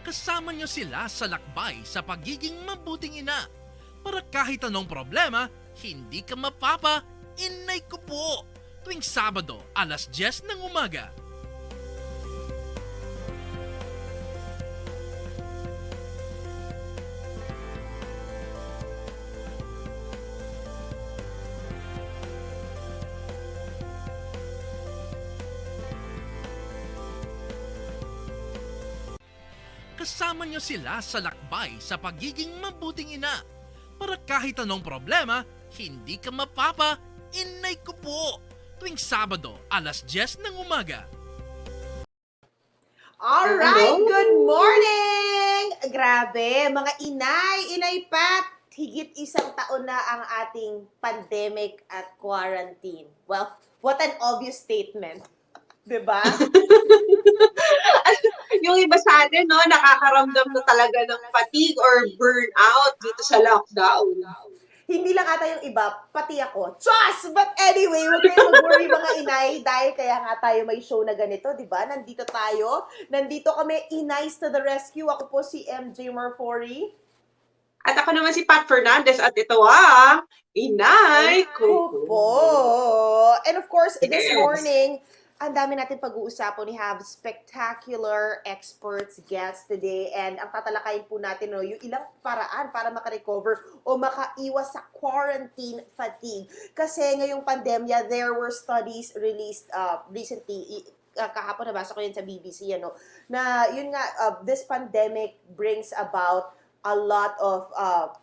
Kasama niyo sila sa lakbay sa pagiging mabuting ina. Para kahit anong problema, hindi ka mapapa, Inay Ko Po! Tuwing Sabado, alas 10 ng umaga. Kasama niyo sila sa lakbay sa pagiging mabuting ina. Para kahit anong problema, hindi ka mapapa, Inay Ko Po! Tuwing Sabado, alas 10 ng umaga. Alright, good morning! Grabe, mga inay Pat, higit isang taon na ang ating pandemic at quarantine. Well, what an obvious statement. Diba? Yung iba sa atin, no, nakakaramdam na talaga ng fatigue or burnout dito sa lockdown. Hindi lang ata yung iba, pati ako. Trust! But anyway, huwag kayong mag-worry mga inay dahil kaya nga tayo may show na ganito, di ba? Nandito tayo. Nandito kami, Inays to the rescue. Ako po si MJ Marfori. At ako naman si Pat Fernandez at ito Inay Ko Po. And of course, this Yes. morning, ang dami natin pag-uusapan. We have spectacular experts guests today. And ang tatalakayin po natin, no, yung ilang paraan para makarecover o makaiwas sa quarantine fatigue. Kasi ngayong pandemya, there were studies released recently. Kahapon nabasa ko yun sa BBC, na yun nga, this pandemic brings about a lot of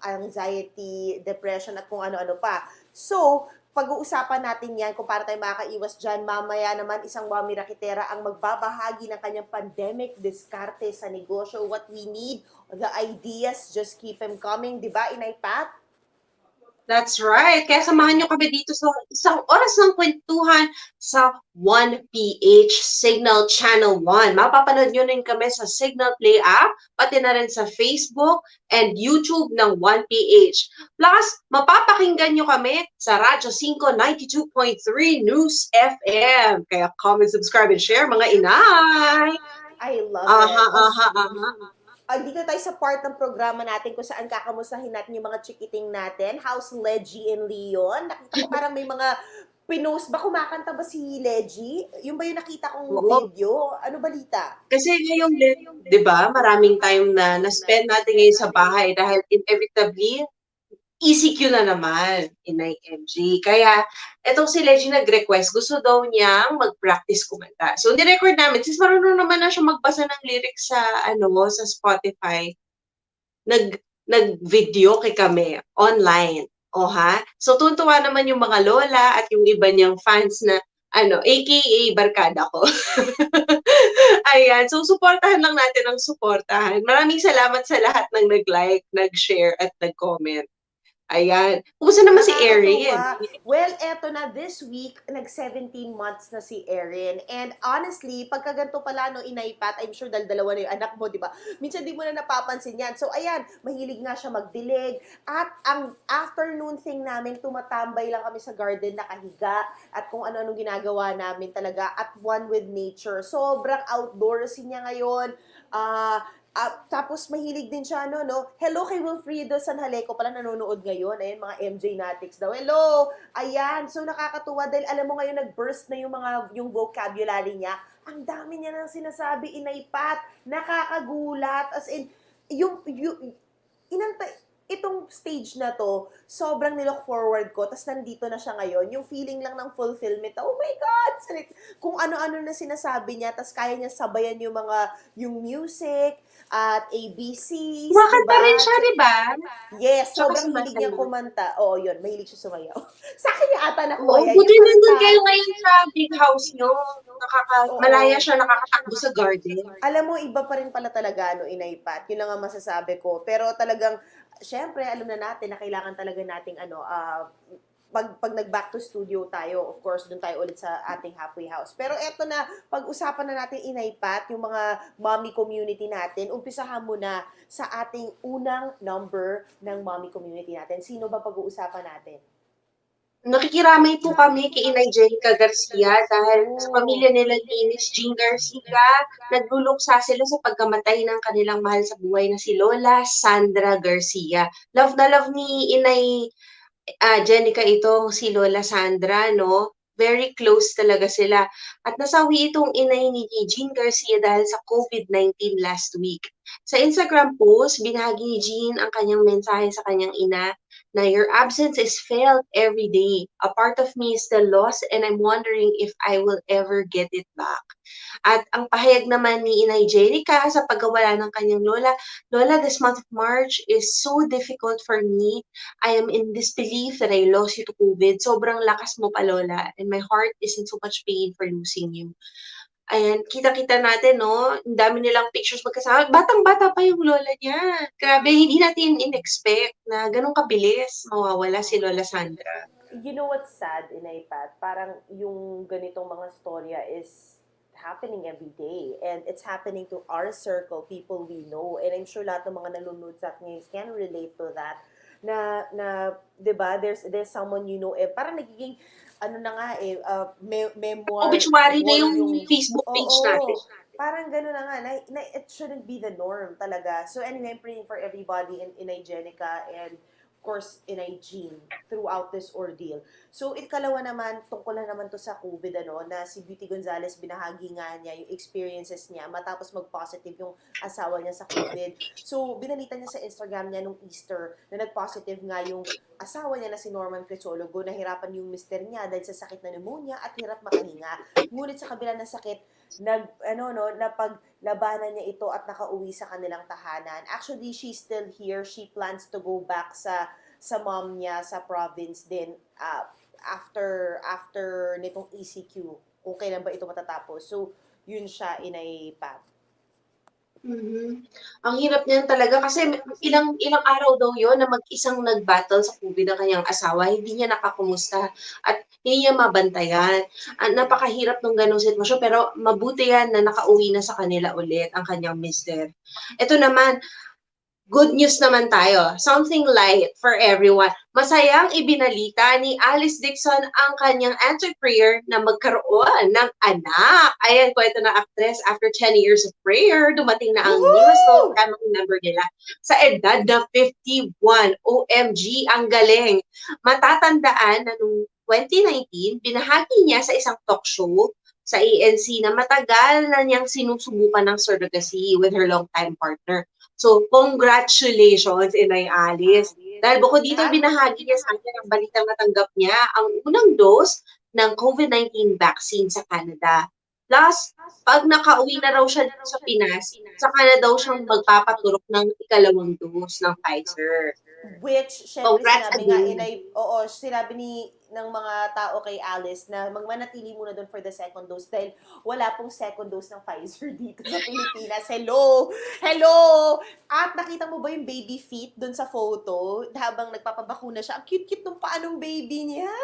anxiety, depression, at kung ano-ano pa. So, pag-uusapan natin yan kung para tayo makakaiwas dyan. Mamaya naman, isang mommy raketera ang magbabahagi ng kanyang pandemic diskarte sa negosyo. What we need, the ideas, just keep them coming. Diba, Inay Pat? That's right. Kaya samahan nyo kami dito sa isang oras ng kwentuhan sa One Ph Signal Channel 1. Mapapanood nyo rin kami sa Signal Play app, pati na rin sa Facebook and YouTube ng One PH. Plus, mapapakinggan nyo kami sa Radyo 5 92.3 News FM. Kaya comment, subscribe, and share mga inay! I love it. Aha. Dito tayo sa part ng programa natin kung saan kakamustahin natin yung mga chikiting natin. How's Leggy and Leon? Nakita ko parang may mga pinost ba, kumakanta ba si Leggy? Yung ba yung nakita kong video? Ano balita? Kasi ngayong, di ba, maraming time na na-spend natin ngayon sa bahay dahil inevitably, ECQ na naman, Inay MG. Kaya, etong si Leggy nag-request, gusto daw niyang mag-practice kumanta. So, ni-record namin, since marunong naman na siya magbasa ng lyrics sa, sa Spotify, nag-video kay kami, online. O ha? So, tuntuwa naman yung mga lola at yung iba niyang fans na, aka barkada ko. Ayan. So, supportahan lang natin ang supportahan. Maraming salamat sa lahat ng nag-like, nag-share, at nag-comment. Ayan. Kumusta naman si Erin? Well, eto na, this week, nag-17 months na si Erin. And honestly, pagka ganito pala, Inay Pat, I'm sure dalawa na yung anak mo, di ba? Minsan di mo na napapansin yan. So, ayan, mahilig nga siya magdilig. At ang afternoon thing namin, tumatambay lang kami sa garden, nakahiga, at kung ano-anong ginagawa namin talaga, at one with nature. Sobrang outdoorsy niya ngayon. Tapos mahilig din siya, Hello kay Wilfredo Sanjaleco pala nanonood ngayon. Ayan, mga MJ Natics daw. Hello! Ayan, so nakakatuwa dahil alam mo ngayon nag-burst na yung vocabulary niya. Ang dami niya nang sinasabi, Inay Pat. Nakakagulat. As in, itong stage na to, sobrang nilook forward ko, tas nandito na siya ngayon, yung feeling lang ng fulfillment, oh my God! Kung ano-ano na sinasabi niya, tas kaya niya sabayan yung music, at ABCs, Kumakanta rin siya, di ba? Yes, Tsaka sobrang hilig niyang sumasayaw. kumanta. Oo, yun, mahilig siya sumayaw. Sa akin niya ata nakuha Oo, yan. buti Yung nandun kanta. kayo ngayon sa big house nyo. Malaya siya, nakakatakbo sa garden. Alam mo, iba pa rin pala talaga, Inay Pat. Yun lang ang masasabi ko. Pero talagang, syempre, alam na natin na kailangan talaga nating, pag nag-back to studio tayo, of course, dun tayo ulit sa ating halfway house. Pero eto na, pag-usapan na natin, Inay Pat, yung mga mommy community natin, umpisahan mo na sa ating unang number ng mommy community natin. Sino ba pag-uusapan natin? Nakikiramay po kami kay Inay Garcia dahil sa Oh. pamilya nila ni Miss Jean Garcia, nagluluksa sila sa pagkamatay ng kanilang mahal sa buhay na si Lola Sandra Garcia. Love na love ni Inay Jenica itong si Lola Sandra, no? Very close talaga sila. At nasawi itong inay ni Jean Garcia dahil sa COVID-19 last week. Sa Instagram post, binahagi ni Jean ang kanyang mensahe sa kanyang ina na your absence is felt every day. A part of me is still lost and I'm wondering if I will ever get it back. At ang pahayag naman ni Inay Jenica sa pagkawala ng kanyang lola, Lola, this month of March is so difficult for me. I am in disbelief that I lost you to COVID. Sobrang lakas mo pa, Lola. And my heart is in so much pain for losing you. Ayan, kita-kita natin, no? Ang dami nilang pictures magkasama. Batang-bata pa yung lola niya. Grabe, hindi natin in-expect na ganun kabilis mawawala si Lola Sandra. You know what's sad, Inay Pat? Parang yung ganitong mga storya is happening every day. And it's happening to our circle, people we know. And I'm sure lahat ng mga nanonood sa akin ngayon can relate to that. Na 'di ba, there's someone you know, parang nagiging ano na nga memoir Obituary na wall yung yung Facebook page natin. oo. Parang gano'n na nga na it shouldn't be the norm talaga. So anyway, I'm praying for everybody in Jenica and of course Inay Jean throughout this ordeal. So ikalawa naman, tungkol na naman to sa COVID na si Beauty Gonzalez binahagi nga niya yung experiences niya matapos mag-positive yung asawa niya sa COVID. So binalita niya sa Instagram niya nung Easter na nag-positive nga yung asawa niya na si Norman Crisologo, nahirapan yung mister niya dahil sa sakit na pneumonia at hirap makahinga. Ngunit sa kabila ng sakit, napaglabanan niya ito at nakauwi sa kanilang tahanan. Actually, she's still here. She plans to go back sa mom niya sa province din after nitong ECQ. Kung kailan ba ito matatapos. So, yun siya, Inay Pat. Mhm. Ang hirap niyan talaga kasi ilang ilang araw daw 'yon na mag-isang nag-battle sa COVID ang kanyang asawa, hindi niya nakakumusta at hindi niya mabantayan. Napakahirap nung gano'ng sitwasyon pero mabuti 'yan na nakauwi na sa kanila ulit ang kanyang mister. Ito naman, good news naman tayo, something light for everyone. Masayang ibinalita ni Alice Dixon ang kanyang answered prayer na magkaroon ng anak. Ayan, kwento ng actress, after 10 years of prayer, dumating na ang newest Woohoo! family member nila sa edad na 51. OMG, ang galing. Matatandaan na noong 2019, binahagi niya sa isang talk show sa ANC na matagal na niyang sinusubukan ng surrogacy with her longtime partner. So, congratulations, Inay Alice. Dahil bukod dito, At binahagi niya sa akin ang balitang natanggap niya ang unang dose ng COVID-19 vaccine sa Canada. Plus, pag nakauwi na raw siya dito sa Pinas, saka na daw siyang magpapaturok ng ikalawang dose ng Pfizer. which, syempre, Congrats sinabi nga, again. sinabi ng mga tao kay Alice na magmanatili muna doon for the second dose dahil wala pong second dose ng Pfizer dito sa Pilipinas. Hello! Hello! At nakita mo ba yung baby feet doon sa photo habang nagpapabakuna siya? Ang cute-cute ng paa ng baby niya!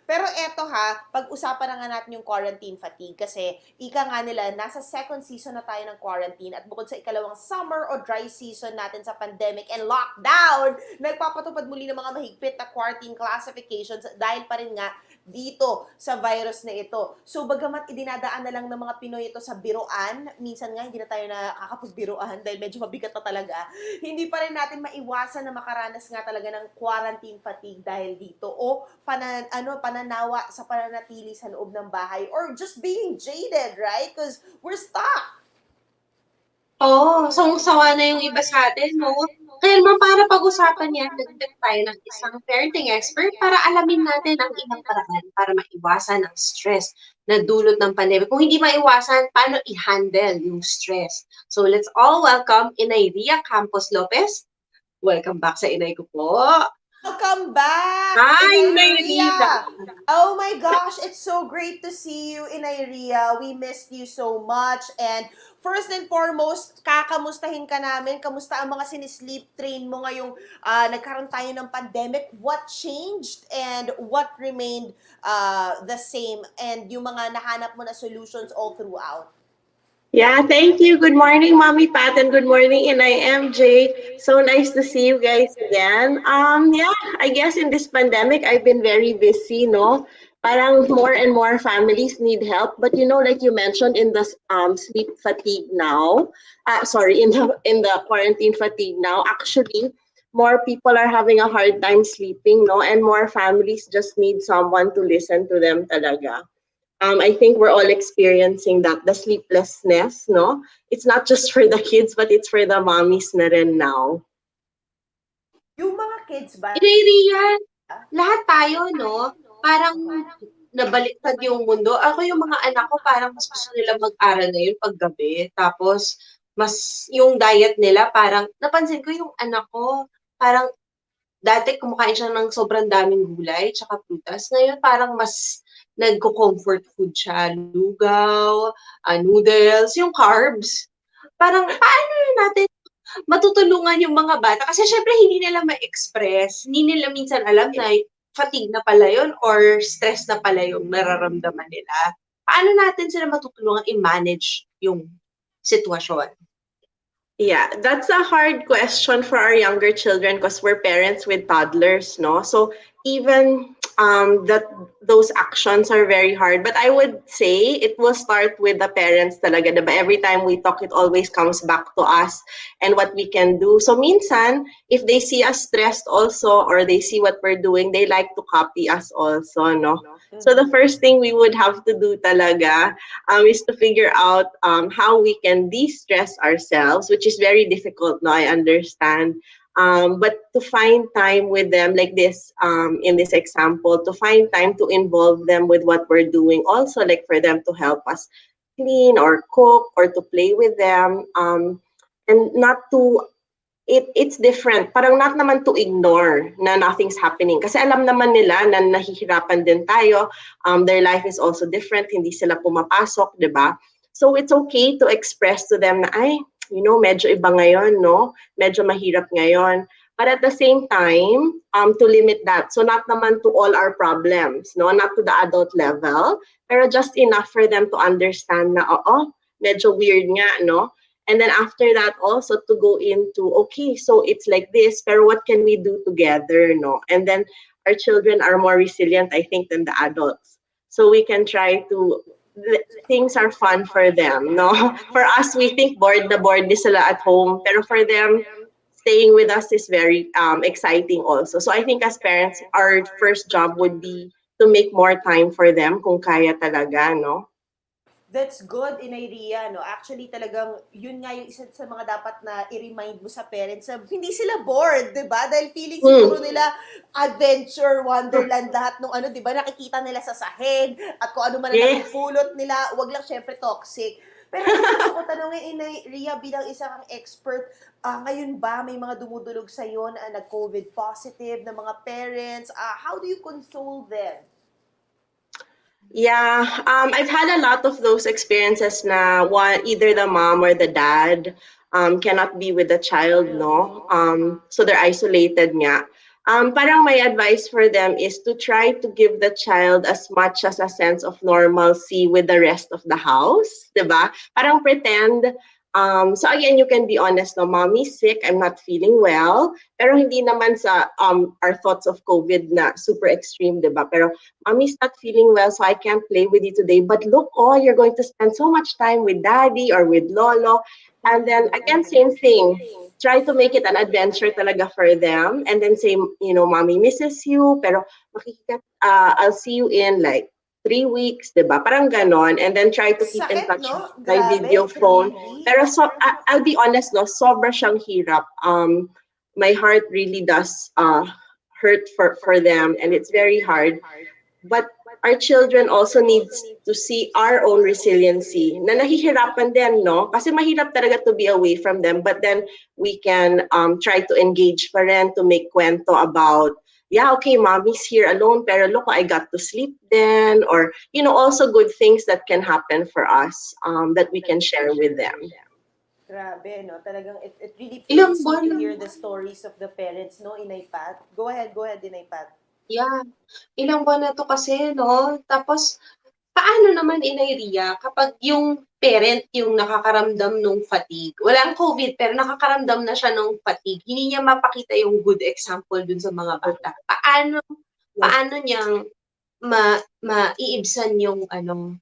Pero eto pag-usapan na nga natin yung quarantine fatigue kasi ika nga nila, nasa second season na tayo ng quarantine at bukod sa ikalawang summer o dry season natin sa pandemic and lockdown, nagpapatupad muli ng mga mahigpit na quarantine classifications dahil pa rin nga dito sa virus na ito. So, bagamat idinadaan na lang ng mga Pinoy ito sa biruan, minsan nga hindi na tayo nakakapagbiruan dahil medyo mabigat na talaga, hindi pa rin natin maiwasan na makaranas nga talaga ng quarantine fatigue dahil dito o pananawa sa pananatili sa loob ng bahay or just being jaded, right? Because we're stuck. Oo, sawang-sawa na yung iba sa atin, no? Kaya naman para pag-usapan yan, nagdag tayo ng isang parenting expert para alamin natin ang ibang paraan para maiwasan ang stress na dulot ng pandemic. Kung hindi maiwasan, paano i-handle yung stress? So let's all welcome Inay Campos Lopez. Welcome back sa Inay Ko Po. Welcome back, Hi, Inay. Oh my gosh, it's so great to see you, Inay. We missed you so much. And first and foremost, kakamustahin ka namin. Kamusta ang mga sinisleep train mo ngayong nagkaroon tayo ng pandemic? What changed and what remained the same? And yung mga nahanap mo na solutions all throughout? Yeah, thank you. Good morning, Mommy Pat, and good morning, Inay MJ. So nice to see you guys again. Yeah, I guess in this pandemic, I've been very busy, no? Parang more and more families need help, but like you mentioned, in the sleep fatigue now, sorry, in the quarantine fatigue now, actually, more people are having a hard time sleeping, no? And more families just need someone to listen to them talaga. I think we're all experiencing that, the sleeplessness, no? It's not just for the kids, but it's for the mommies na rin now. Yung mga kids ba? Iriyan, lahat tayo, no? Parang nabaliktad yung mundo. Ako yung mga anak ko, parang mas gusto nila mag-aral ngayon paggabi. Tapos, mas yung diet nila, parang, napansin ko yung anak ko, parang dati kumakain siya ng sobrang daming gulay, tsaka prutas. Ngayon, parang mas nagko-comfort food siya. Lugaw, noodles, yung carbs. Parang, paano natin matutulungan yung mga bata? Kasi syempre, hindi nila ma-express. Hindi nila minsan alam na fatigue na pala yun or stress na pala yung nararamdaman nila. Paano natin sila matutulungan i-manage yung sitwasyon? Yeah, that's a hard question for our younger children because we're parents with toddlers, no? So even that those actions are very hard. But I would say it will start with the parents talaga, diba? Every time we talk, it always comes back to us and what we can do. So minsan, if they see us stressed also or they see what we're doing, they like to copy us also, no? So the first thing we would have to do talaga is to figure out how we can de-stress ourselves, which is very difficult. No, I understand. But to find time with them, like this, in this example, to find time to involve them with what we're doing, also like for them to help us clean or cook or to play with them, and not to it's different. Parang not naman to ignore na nothing's happening. Kasi alam naman nila na nahihirapan din tayo. Their life is also different. Hindi sila pumapasok, di ba? So it's okay to express to them na, ay, medyo iba ngayon, no? Medyo mahirap ngayon. But at the same time, to limit that. So not naman to all our problems, no? Not to the adult level, pero just enough for them to understand na, oo, medyo weird nga, no? And then after that also to go into, okay, so it's like this, pero what can we do together, no? And then our children are more resilient, I think, than the adults. So we can try to, things are fun for them, no? For us, we think bored ni sila at home, pero for them, staying with us is very exciting also. So I think as parents, our first job would be to make more time for them kung kaya talaga, no? That's good in idea, no? Actually, talagang, yun nga yung isa sa mga dapat na i-remind mo sa parents na hindi sila bored, di ba? Dahil feeling siguro nila adventure, wonderland, lahat ng ano, di ba? Nakikita nila sa sahig at kung ano man ang Yes. napupulot nila, wag lang syempre toxic. Pero ito gusto ko tanongin, Inay Ria, bilang isang expert, ngayon ba may mga dumudulog sa'yo na nag-COVID positive na mga parents? How do you console them? Yeah, I've had a lot of those experiences na either the mom or the dad cannot be with the child, no? So they're isolated nga. Parang my advice for them is to try to give the child as much as a sense of normalcy with the rest of the house, diba? Parang pretend. So again, you can be honest, no, mommy's sick, I'm not feeling well, pero hindi naman sa our thoughts of COVID na super extreme, diba? Pero mommy's not feeling well, so I can't play with you today. But look, oh, you're going to spend so much time with daddy or with lolo. And then again, same thing. Try to make it an adventure talaga for them. And then say, mommy misses you, pero I'll see you in like 3 weeks, diba? Parang ganon. And then try to keep in Sakit, touch no? by Grabe, video 3 phone. Pero weeks. I'll be honest, no, sobra siyang hirap. My heart really does hurt for them, and it's very hard. But our children also needs to see our own resiliency na nahihirapan din, no? Kasi mahirap talaga to be away from them, but then we can try to engage pa rin, to make kwento about, yeah, okay, mommy's here alone, pero look, I got to sleep then, or, also good things that can happen for us that we can share with them. Grabe, no? Talagang it really Ilang pains me buwan to na, hear the stories of the parents, no, Inay Pat? Go ahead, Inay Pat. yeah, ilang buwan na to kasi, no? Tapos, Paano naman, Inay Ria, kapag yung parent yung nakakaramdam ng fatigue? Walang COVID, pero nakakaramdam na siya ng fatigue. Hindi niya mapakita yung good example dun sa mga bata. Paano niyang maiibsan yung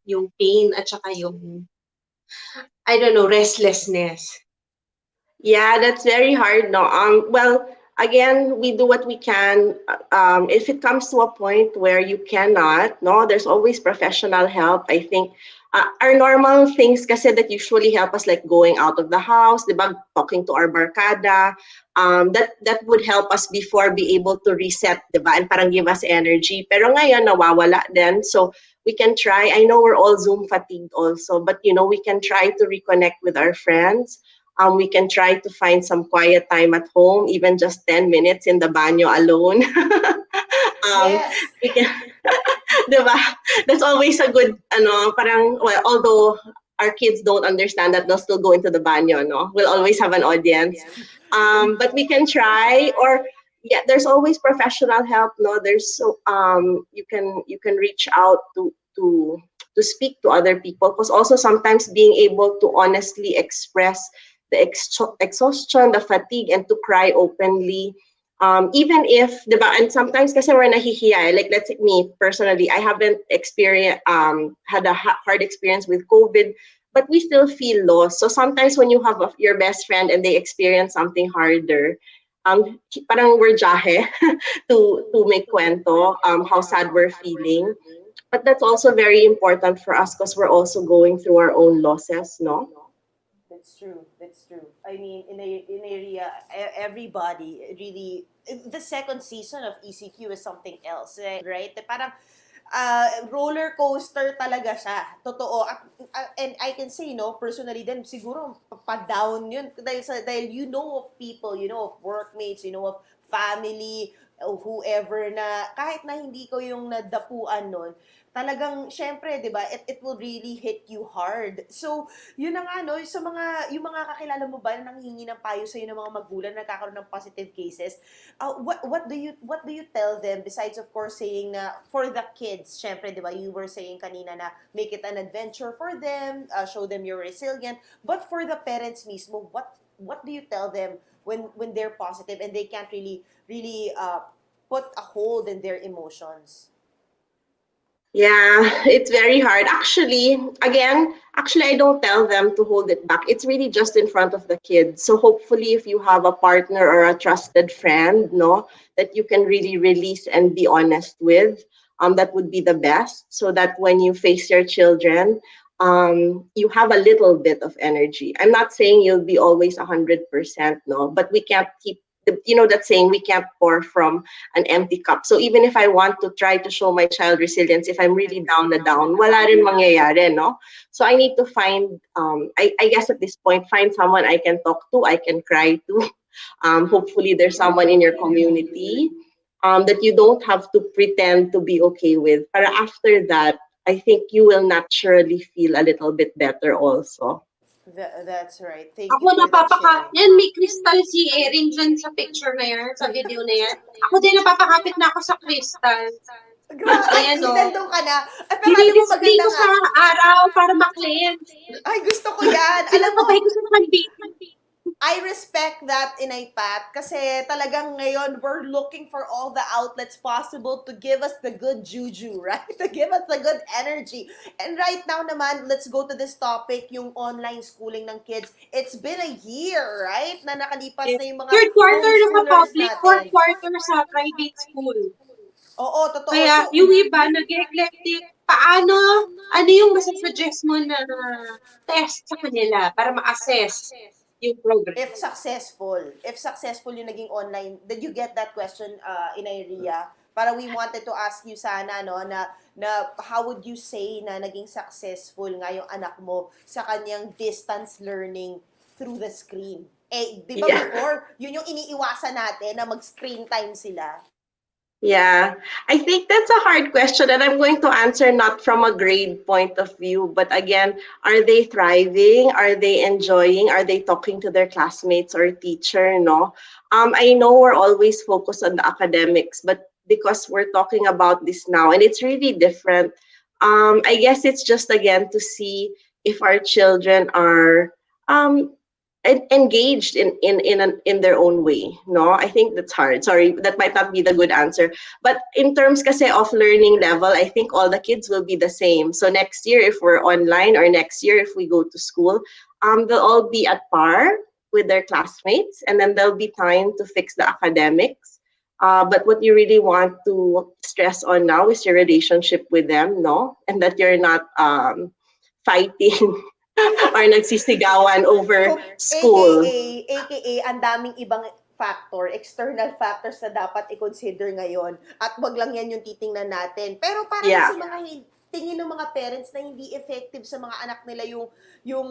yung pain at saka yung I don't know, restlessness? Yeah, that's very hard, no? Well, again, we do what we can. If it comes to a point where you cannot, no, there's always professional help. I think our normal things kasi that usually help us, like going out of the house, diba, talking to our barkada, that would help us before be able to reset, diba, and parang give us energy. Pero ngayon, nawawala din. So we can try. I know we're all Zoom fatigued also, but we can try to reconnect with our friends. We can try to find some quiet time at home, even just 10 minutes in the banyo alone. Yes. We can, diba? That's always a good, parang, well, although our kids don't understand that, they'll still go into the banyo, no? We'll always have an audience. But we can try, or yeah, there's always professional help, no? There's so you can reach out to speak to other people, because also sometimes being able to honestly express the exhaustion, the fatigue, and to cry openly. Even if, diba, and sometimes kasi we're nahihiya, like let's say me personally, I haven't had a hard experience with COVID, but we still feel lost. So sometimes when you have your best friend and they experience something harder, parang we're jahe to make kwento, how sad we're feeling. But that's also very important for us because we're also going through our own losses, no? That's true. That's true. I mean, in area, everybody really. The second season of ECQ is something else, right? Parang roller coaster talaga siya. Totoo. And I can say, personally then siguro pa-down yun dahil of people, of workmates, of family, o whoever na kahit na hindi ko yung nadapuan nun, talagang syempre, 'di ba? It will really hit you hard. So, yun na nga no, yung mga kakilala mo ba na nanghihingi ng payo sa ng mga magulang na nagkakaroon ng positive cases, what do you tell them besides of course saying na for the kids, syempre 'di ba? You were saying kanina na make it an adventure for them, show them you're resilient, but for the parents mismo, what do you tell them when they're positive and they can't really put a hold in their emotions? Yeah, it's very hard. Actually, I don't tell them to hold it back. It's really just in front of the kids. So hopefully, if you have a partner or a trusted friend, no, that you can really release and be honest with, that would be the best. So that when you face your children, you have a little bit of energy. I'm not saying you'll be always 100%, no, but we can't keep. That saying, we can't pour from an empty cup. So even if I want to try to show my child resilience, if I'm really down na down, wala rin mangyayari, no? So I need to find, I guess at this point, find someone I can talk to, I can cry to. Hopefully there's someone in your community that you don't have to pretend to be okay with. But after that, I think you will naturally feel a little bit better also. That's right. Thank Ako you for that sharing. yan, may crystal si Erin dyan sa picture na yan, sa video na yan. Ako din napapakapit na ako sa crystal. Ay, Ayan o. nandun ka na. Ay, pero alam mo, Dinidisplay maganda ko nga. sa araw para ma-cleanse. Ay, gusto ko yan. Alam mo, Pinapabay ko sa mga I respect that, Inay Pat, kasi talagang ngayon, we're looking for all the outlets possible to give us the good juju, right? To give us the good energy. And right now naman, let's go to this topic, yung online schooling ng kids. It's been a year, right? Na nakalipas na yung mga Third quarter na homeschoolers public, fourth natin. quarter sa private school. Oo, totoo. Kaya So, yung iba nag-eclectic. Paano? Ano yung masasuggest mo na test sa kanila para ma-assess yung program? if successful yung naging online, did you get that question, Inay Ria? Para we wanted to ask you sana, no, na how would you say na naging successful nga yung anak mo sa kanyang distance learning through the screen? Eh, di ba Yeah. before, yun yung iniiwasan natin na mag-screen time sila. Yeah, I think that's a hard question, and I'm going to answer not from a grade point of view, but again, are they thriving? Are they enjoying? Are they talking to their classmates or teacher? No, I know we're always focused on the academics, but because we're talking about this now, and it's really different. I guess it's just again to see if our children are um, engaged in their own way. No, I think that's hard. Sorry, that might not be the good answer. But in terms kasi of learning level, I think all the kids will be the same. So next year, if we're online, or next year if we go to school, they'll all be at par with their classmates, and then there'll be time to fix the academics. But what you really want to stress on now is your relationship with them, no? And that you're not fighting or nagsisigawan over school. AKA, ang daming ibang factor, external factors na dapat i-consider ngayon. At wag lang yan yung titingnan natin. Pero para Yeah. sa mga tingin ng mga parents na hindi effective sa mga anak nila yung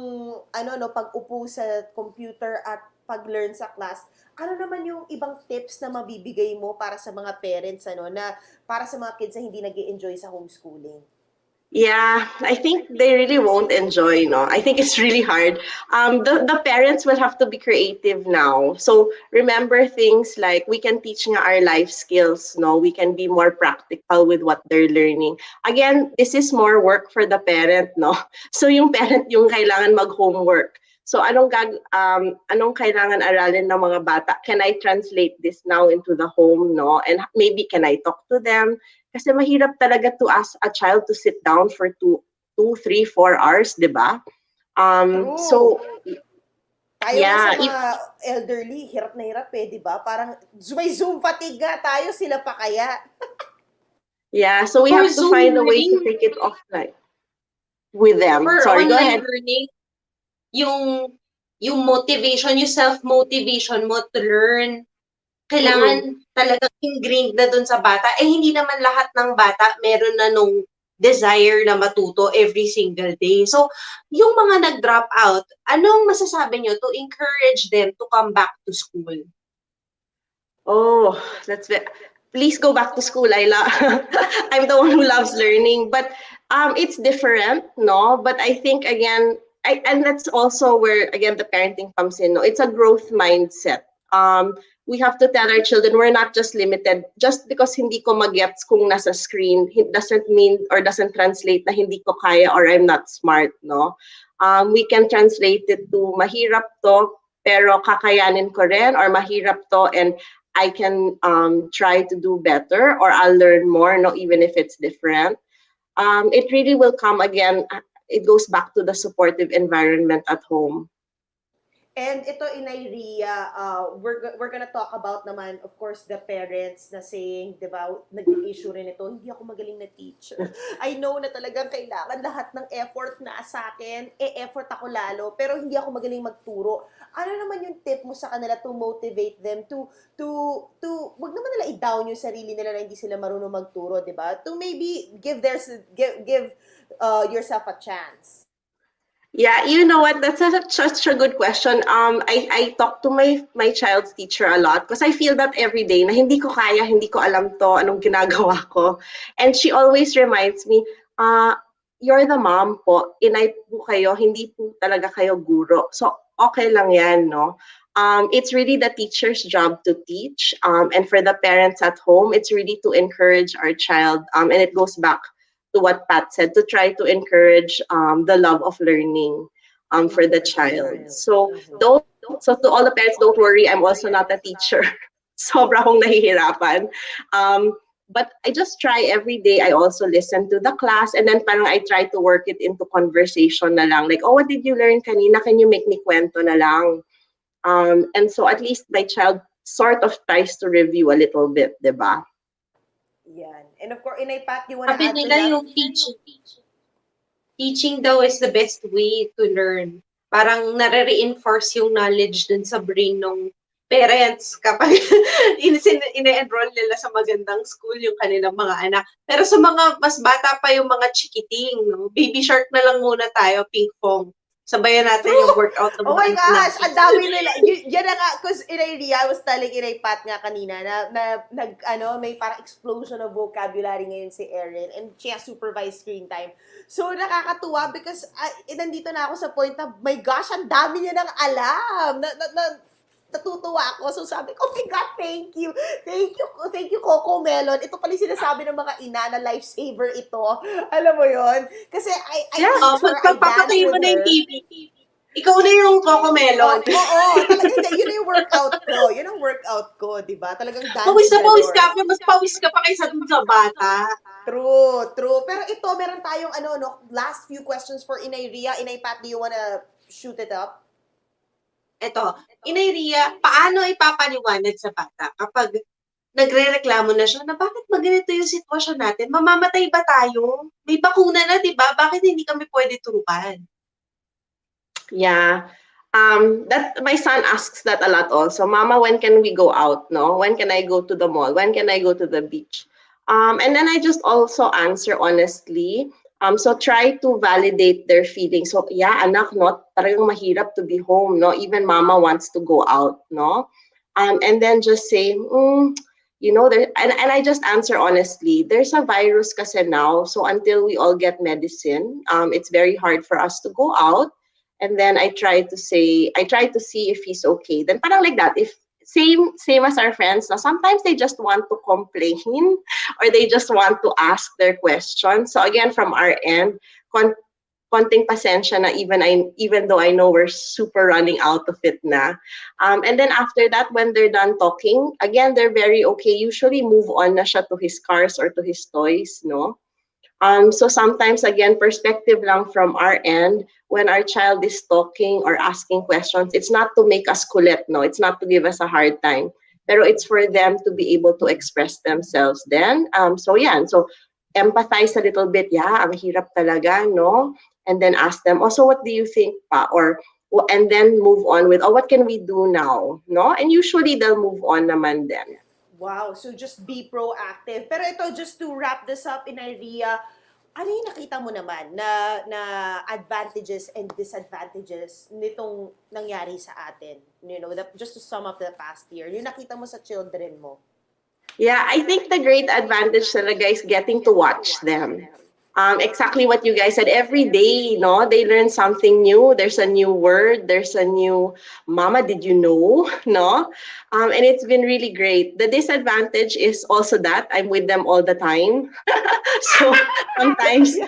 ano no pag-upo sa computer at pag-learn sa class, ano naman yung ibang tips na mabibigay mo para sa mga parents ano na para sa mga kids na hindi nag-enjoy sa homeschooling? Yeah, I think they really won't enjoy, no? I think it's really hard. The parents will have to be creative now. So remember things like we can teach nga our life skills, no? We can be more practical with what they're learning. Again, this is more work for the parent, no? So yung parent yung kailangan mag-homework. So anong kailangan aralin ng mga bata? Can I translate this now into the home, no? And maybe can I talk to them? Kasi mahirap talaga to ask a child to sit down for 2, 3, 4 hours, di ba? True. So, Tayo nga yeah, sa mga elderly, hirap na hirap eh, di ba? Parang may Zoom fatigue nga tayo, sila pa kaya. yeah. So we For have to Zoom find a way to learning, take it offline with them. for Sorry, go online ahead. learning, yung yung motivation, yung self-motivation mo to learn, Mm-mm. kailangan talagang ingrained na dun sa bata. Eh, hindi naman lahat ng bata meron na nung desire na matuto every single day. So, yung mga nag-drop out, anong masasabi nyo to encourage them to come back to school? Oh, please go back to school. I'm the one who loves learning, but it's different, no? But I think again, and that's also where again the parenting comes in. No, it's a growth mindset. We have to tell our children we're not just limited just because hindi ko magets kung nasa screen. It doesn't mean or doesn't translate na hindi ko kaya or I'm not smart, no? We can translate it to mahirap to pero kakayanin ko rin, or mahirap to and I can try to do better, or I'll learn more, no, even if it's different. It really will come again. It goes back to the supportive environment at home. And ito, Inay Ria, we're gonna talk about naman, of course, the parents na saying, di ba, nag-issue rin ito, hindi ako magaling na teacher. I know na talagang kailangan lahat ng effort na sa akin, effort ako lalo, pero hindi ako magaling magturo. Ano naman yung tip mo sa kanila to motivate them wag naman nila i-down yung sarili nila na hindi sila marunong magturo, di ba? To maybe give yourself a chance. Yeah, you know what? That's such a good question. I talk to my child's teacher a lot because I feel that every day na hindi ko kaya, hindi ko alam to, anong ginagawa ko. And she always reminds me, you're the mom po, inay po kayo, hindi po talaga kayo guro. So, okay lang yan, no? It's really the teacher's job to teach. And for the parents at home, it's really to encourage our child. And it goes back to what Pat said, to try to encourage the love of learning for the child. So to all the parents, don't worry, I'm also not a teacher. Sobra akong nahihirapan. But I just try every day. I also listen to the class, and then parang I try to work it into conversation na lang. Like, oh, what did you learn kanina? Can you make me kwento na lang? And so at least my child sort of tries to review a little bit, diba? Yan. And of course, Inay Pat, you wanna Sabi add to nila that? yung teaching daw is the best way to learn. Parang nare-reinforce yung knowledge dun sa brain ng parents kapag ine-enroll nila sa magandang school yung kanilang mga anak. Pero sa mga mas bata pa yung mga chikiting, no? Baby shark na lang muna tayo, ping pong. Sabayan natin yung workout ng Oh my mga gosh, anak. ang dami nila. Yan na nga, because Inay Ria, I was telling Inay Pat nga kanina may parang explosion of vocabulary ngayon si Erin and she has supervised screen time. So, nakakatuwa because nandito na ako sa point na, my gosh, ang dami niya ng alam. natutuwa ako. So sabi ko, oh my God, thank you. Thank you, Coco Melon. Ito pala yung sinasabi ng mga ina na lifesaver ito. Alam mo yon? Kasi I Yeah, meet her, I dance papatayin mo with na yung her. TV. Ikaw na yung Coco Melon. Oo, talaga, hindi, yun yung workout ko. Yun ang workout ko, di ba? Talagang dance Pawis na pawis galore. ka, pero mas pawis ka pa kaysa dun sa bata. True. Pero ito, meron tayong last few questions for Inay Ria. Inay Pat, do you wanna shoot it up? Ito, Inay Ria, paano ipapaliwanag sa bata kapag nagre-reklamo na siya na bakit maganito yung sitwasyon natin? Mamamatay ba tayo? May bakuna na, di ba? Bakit hindi kami pwede turukan? Yeah. That my son asks that a lot also. Mama, when can we go out? No? When can I go to the mall? When can I go to the beach? And then I just also answer honestly. So try to validate their feelings. So yeah, anak, no, talagang mahirap to be home, no? Even mama wants to go out, no? And then just say, and I just answer honestly. There's a virus kasi now, so until we all get medicine, it's very hard for us to go out. And then I try to see if he's okay. Then parang like that, if same as our friends, now sometimes they just want to complain or they just want to ask their questions. So again, from our end, konting pasensya na even though I know we're super running out of it na. And then after that, when they're done talking, again, they're very okay. Usually move on na siya to his cars or to his toys, no? So sometimes, again, perspective lang from our end, when our child is talking or asking questions, it's not to make us kulit, no? It's not to give us a hard time. Pero it's for them to be able to express themselves then. So empathize a little bit, yeah, ang hirap talaga, no? And then ask them, also, what do you think pa? And then move on with, what can we do now? No? And usually they'll move on naman then. Wow, so just be proactive. Pero ito, just to wrap this up, Inay Ria, ano yung nakita mo naman na advantages and disadvantages nitong nangyari sa atin? Just to sum up the past year, yung nakita mo sa children mo? Yeah, I think the great advantage talaga is getting to watch them. Exactly what you guys said. Every day, no, they learn something new. There's a new word. There's a new "Mama, did you know?" No, and it's been really great. The disadvantage is also that I'm with them all the time, so sometimes,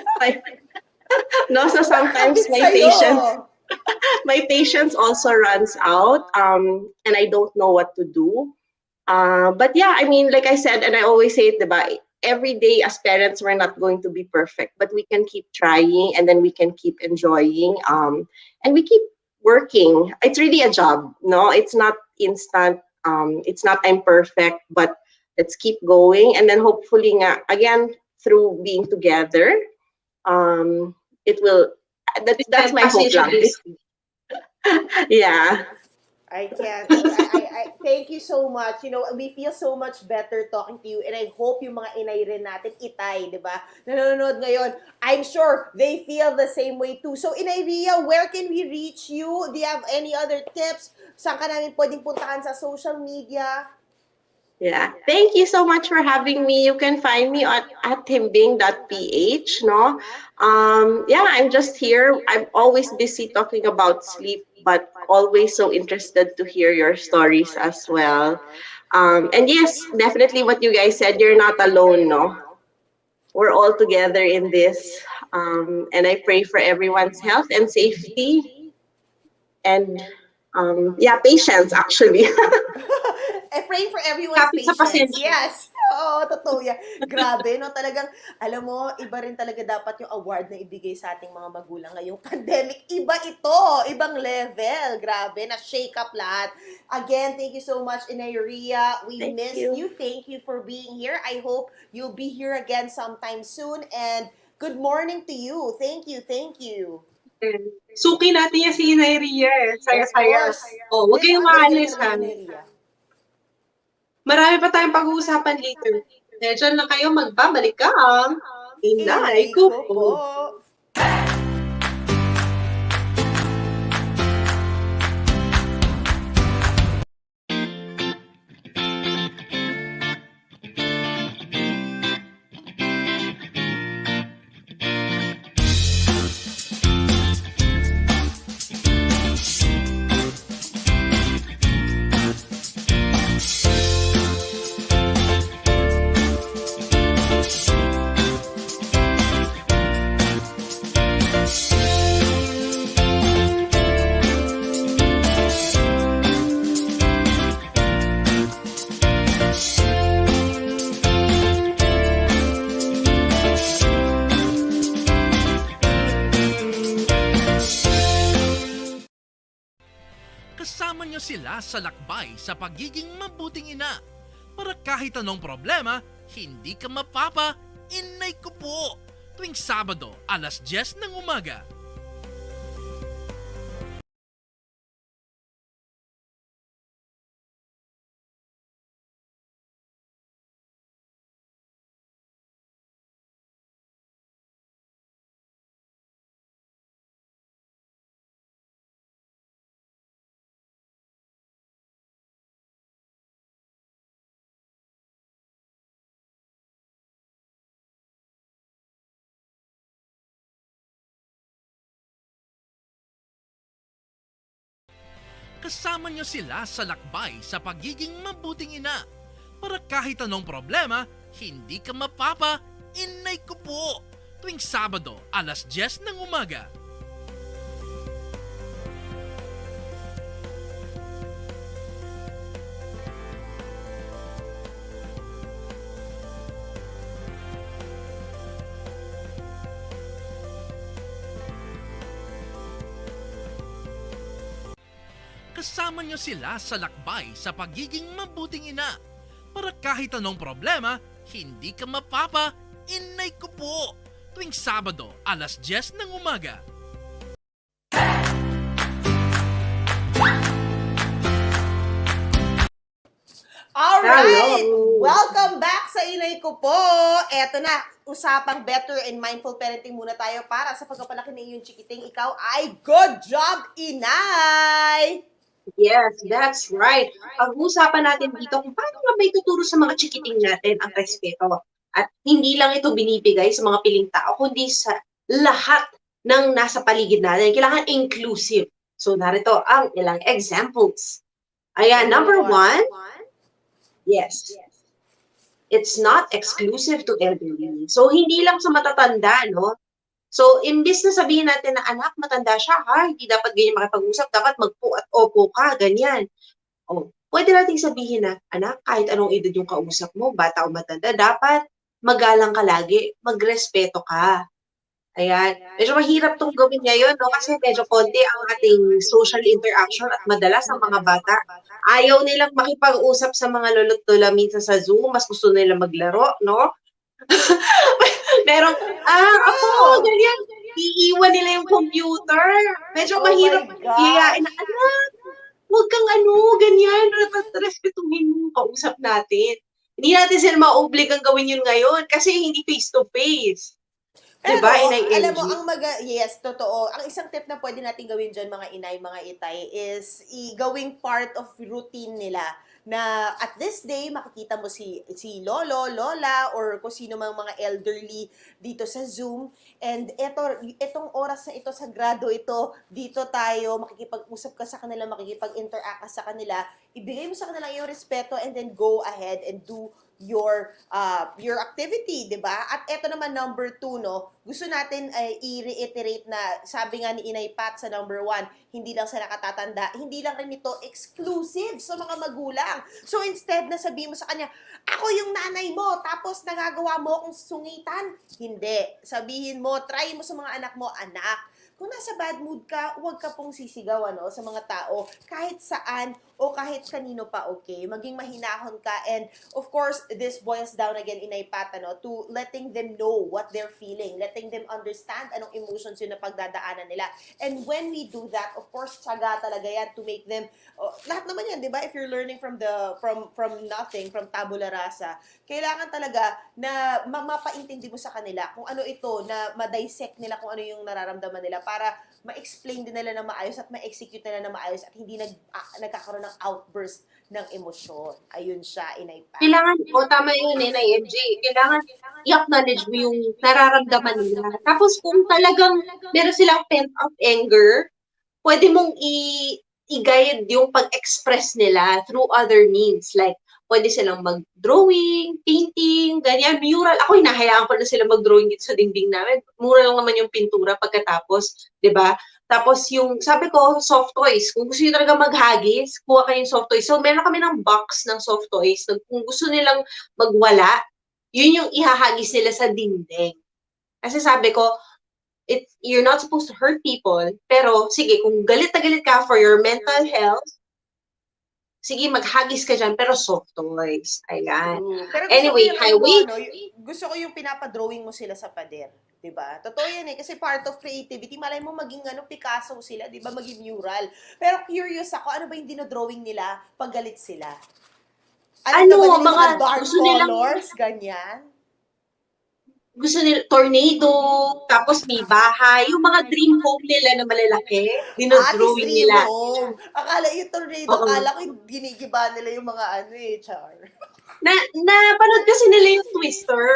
sometimes my patience also runs out, and I don't know what to do. But yeah, I mean, like I said, and I always say it, diba? Every day as parents, we're not going to be perfect, but we can keep trying and then we can keep enjoying. And we keep working. It's really a job, no? It's not instant. It's not I'm perfect, but let's keep going. And then hopefully, again, through being together, it will, that's my hope lang. Yeah. I can't. I thank you so much. We feel so much better talking to you, and I hope yung mga inay rin natin, itay, di ba? Nanonood ngayon, I'm sure they feel the same way too. So, Inay Ria, where can we reach you? Do you have any other tips? Saan ka namin pwedeng puntahan sa social media? Yeah, thank you so much for having me. You can find me at himbing.ph, no? Yeah, I'm just here. I'm always busy talking about sleep, but always so interested to hear your stories as well. And yes, definitely what you guys said, you're not alone, no? We're all together in this. And I pray for everyone's health and safety. And yeah, patience actually. I pray for everyone's Kapit sa patience. pasensya. Yes. Oo, totoo yan. Grabe, no? Talagang, alam mo, iba rin talaga dapat yung award na ibigay sa ating mga magulang ngayong pandemic. Iba ito. Ibang level. Grabe, na-shake up lahat. Again, thank you so much, Inay Ria. We Thank missed you. you. Thank you for being here. I hope you'll be here again sometime soon. And good morning to you. Thank you. Thank you. Suki natin yan si Inay Ria. Saya-saya. Of course. Huwag kayong maalis, ha? Inay Ria. Marami pa tayong pag-uusapan later. Kaya dyan lang kayo magbabalik ka. Inay Ko Po. sila sa lakbay sa pagiging mabuting ina. Para kahit anong problema, hindi ka mapapa, Inay Ko Po. Tuwing Sabado, 10:00 ng umaga. Kasama niyo sila sa lakbay sa pagiging mabuting ina. Para kahit anong problema, hindi ka mapapa, Inay Ko Po. Tuwing Sabado, 10:00 ng umaga. Kasama niyo sila sa lakbay sa pagiging mabuting ina. Para kahit anong problema, hindi ka mapapa, Inay Ko Po. Tuwing Sabado, 10:00 ng umaga. Alright! Hello. Welcome back sa Inay Ko Po! Eto na, usapang better and mindful parenting muna tayo para sa pagpapalaki ng iyong chikiting. Ikaw ay good job, Inay! Yes, that's right. Pag-uusapan natin dito kung paano nga ba ituturo sa mga chikiting natin ang respeto. At hindi lang ito binibigay sa mga piling tao, kundi sa lahat ng nasa paligid natin. Kailangan inclusive. So, narito ang ilang examples. Ayan, number one, yes. It's not exclusive to elderly. So, hindi lang sa matatanda, no? So, imbis na sabihin natin na anak, matanda siya, ha? Hindi dapat ganyan makipag-usap, dapat magpo at opo ka, ganyan. O, pwede nating sabihin na, anak, kahit anong edad yung kausap mo, bata o matanda, dapat magalang ka lagi, magrespeto ka. Ayan. Medyo mahirap tong gawin ngayon, no? Kasi medyo konti ang ating social interaction at madalas ang mga bata, ayaw nilang makipag-usap sa mga lolo't lola minsan sa Zoom, mas gusto nilang maglaro, no? Merong, ako, ganyan. Iiwan nila yung computer. Medyo Oh mahirap my God. hiyain na, anak, huwag kang ganyan. Respetuhin mo yung kausap natin. Hindi natin sila ma-obligang gawin yun ngayon kasi hindi face-to-face. Pero, Diba, Inay alam mo, MG? yes, totoo. Ang isang tip na pwede natin gawin dyan, mga inay, mga itay, is gawing part of routine nila na at this day, makikita mo si lolo, lola, or kung sino mang mga elderly dito sa Zoom. And itong oras na ito, sagrado ito, dito tayo, makikipag-usap ka sa kanila, makikipag-interact ka sa kanila, ibigay mo sa kanila yung respeto and then go ahead and do your activity, 'di ba? At eto naman number 2, no. Gusto natin ay i-reiterate na sabi nga ni Inay Pat sa number 1, hindi lang sa nakatatanda, hindi lang rin ito exclusive sa mga magulang. So instead na sabihin mo sa kanya, ako yung nanay mo, tapos nagagawa mo akong sungitan. Hindi. Sabihin mo, try mo sa mga anak mo, anak, kung nasa bad mood ka, huwag ka pong sisigaw sa mga tao, kahit saan o kahit kanino pa, okay? Maging mahinahon ka. And of course, this boils down again, Inay Pat, to letting them know what they're feeling, letting them understand anong emotions yun na pagdadaanan nila. And when we do that, of course, tsaga talaga yan to make them, lahat naman yan, di ba? If you're learning from nothing, from tabula rasa, kailangan talaga na mapaintindi mo sa kanila kung ano ito, na ma-dissect nila kung ano yung nararamdaman nila para ma-explain din nila na maayos at ma-execute nila na maayos at hindi nagkakaroon ng outburst ng emosyon. Ayun siya, Inay Pat. Kailangan, tama yun, Inay MG. Kailangan i-acknowledge mo yung nararamdaman nila. Tapos kung talagang meron silang pent-up anger, pwede mong i-guide yung pag-express nila through other means. Like, pwede silang mag-drawing, painting, ganyan, mural. Ako, hinahayaan ko na sila mag-drawing dito sa dingding namin. Mura lang naman yung pintura pagkatapos, di ba? Tapos yung, sabi ko, soft toys. Kung gusto nyo talaga maghagis, kuha kayong soft toys. So, meron kami ng box ng soft toys. Kung gusto nilang magwala, yun yung ihahagis nila sa dingding. Kasi sabi ko, you're not supposed to hurt people, pero sige, kung galit na galit ka for your mental health, sige, maghagis ka dyan, pero soft toys. Ayan. True. Pero gusto ko Anyway, yung, highway. gusto ko yung pinapadrawing mo sila sa pader. 'Di ba? Totoo yan eh. Kasi part of creativity, malay mo maging Picasso sila, 'di ba? Maging mural. Pero curious ako, ano ba yung dinodrawing nila pag galit sila? Ano ba nila, mga dark gusto nilang, colors, ganyan? gusto nila, tornado, tapos may bahay, yung mga dream home nila na malalaki, Atis dinodrawing dream nila. home. Akala yung tornado, Oo. akala ko ginigiba nila yung mga char. Napanood kasi nila yung Twister.